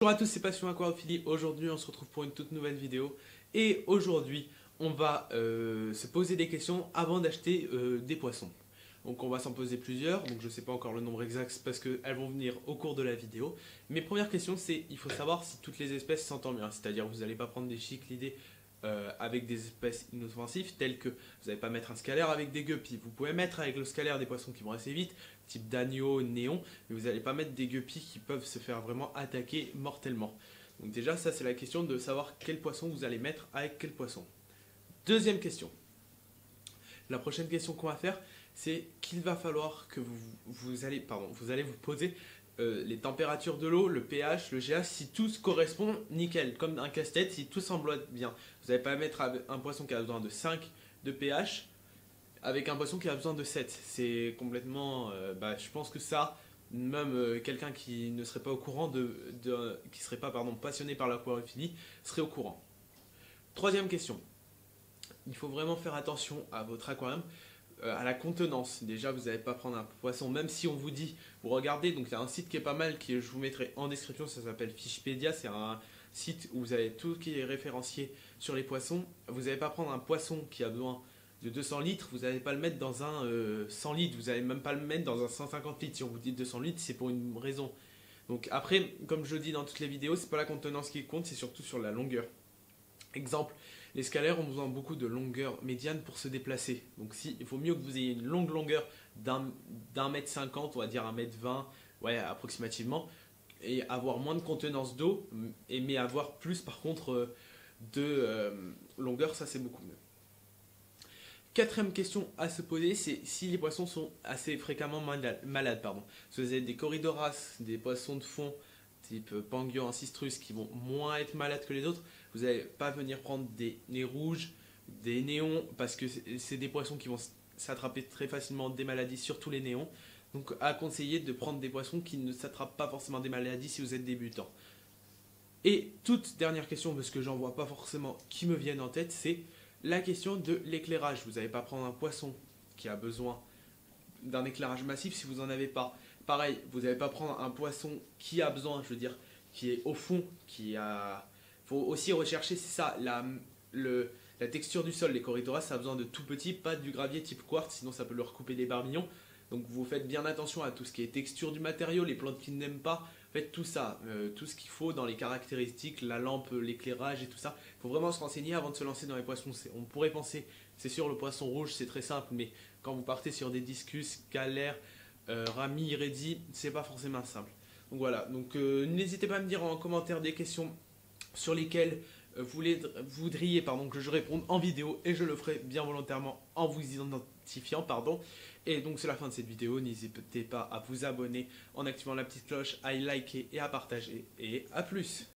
Bonjour à tous, c'est Passion Aquariophilie. Aujourd'hui, on se retrouve pour une toute nouvelle vidéo. Et aujourd'hui, on va se poser des questions avant d'acheter des poissons. Donc on va s'en poser plusieurs, donc je ne sais pas encore le nombre exact parce qu'elles vont venir au cours de la vidéo. Mes premières questions, c'est il faut savoir si toutes les espèces s'entendent bien. C'est-à-dire vous n'allez pas prendre des chiclidés avec des espèces inoffensives telles que vous n'allez pas mettre un scalaire avec des guppies. Vous pouvez mettre avec le scalaire des poissons qui vont assez vite, type d'agneau, néon, mais vous n'allez pas mettre des guppies qui peuvent se faire vraiment attaquer mortellement. Donc déjà ça c'est la question de savoir quel poisson vous allez mettre avec quel poisson. Deuxième question. La prochaine question qu'on va faire, c'est qu'il va falloir que vous allez vous poser les températures de l'eau, le pH, le GH, si tout se correspond, nickel, comme un casse-tête, si tout s'emboîte bien. Vous n'allez pas mettre un poisson qui a besoin de 5 de pH avec un poisson qui a besoin de 7. C'est complètement... je pense que ça, même quelqu'un qui ne serait pas au courant, qui serait pas passionné par l'aquariophilie, serait au courant. Troisième question. Il faut vraiment faire attention à votre aquarium, à la contenance. Déjà, vous n'allez pas prendre un poisson, même si on vous dit, vous regardez, donc il y a un site qui est pas mal, qui je vous mettrai en description, ça s'appelle Fishpedia, c'est un site où vous avez tout qui est référencié sur les poissons. Vous n'allez pas prendre un poisson qui a besoin de 200 litres, vous n'allez pas le mettre dans un 100 litres, vous n'allez même pas le mettre dans un 150 litres. Si on vous dit 200 litres, c'est pour une raison. Donc après, comme je le dis dans toutes les vidéos, c'est pas la contenance qui compte, c'est surtout sur la longueur. Exemple, les scalaires ont besoin beaucoup de longueur médiane pour se déplacer. Donc il faut mieux que vous ayez une longue longueur d'un mètre 50, on va dire 1,20 m, ouais, approximativement, et avoir moins de contenance d'eau, mais avoir plus par contre de longueur, ça c'est beaucoup mieux. Quatrième question à se poser, c'est si les poissons sont assez fréquemment malades. Si vous avez des corydoras, des poissons de fond, type Pangion, Ancistrus, qui vont moins être malades que les autres, vous n'allez pas venir prendre des nez rouges, des néons, parce que c'est des poissons qui vont s'attraper très facilement des maladies, surtout les néons. Donc à conseiller de prendre des poissons qui ne s'attrapent pas forcément des maladies si vous êtes débutant. Et toute dernière question, parce que j'en vois pas forcément qui me viennent en tête, c'est la question de l'éclairage. Vous n'allez pas prendre un poisson qui a besoin d'un éclairage massif si vous n'en avez pas. Pareil, vous n'allez pas prendre un poisson qui a besoin, je veux dire, qui est au fond, qui a... Il faut aussi rechercher, c'est ça, la texture du sol. Les corydoras, ça a besoin de tout petit, pas du gravier type quartz, sinon ça peut leur couper des barbillons. Donc vous faites bien attention à tout ce qui est texture du matériau, les plantes qui n'aiment pas. Faites tout ça, tout ce qu'il faut dans les caractéristiques, la lampe, l'éclairage et tout ça. Il faut vraiment se renseigner avant de se lancer dans les poissons. On pourrait penser, c'est sûr, le poisson rouge, c'est très simple, mais quand vous partez sur des discus, galères, Rami, Reddy, c'est pas forcément simple. Donc voilà, donc n'hésitez pas à me dire en commentaire des questions sur lesquelles vous voudriez que je réponde en vidéo, et je le ferai bien volontairement en vous identifiant. Et donc c'est la fin de cette vidéo, n'hésitez pas à vous abonner en activant la petite cloche, à liker et à partager, et à plus.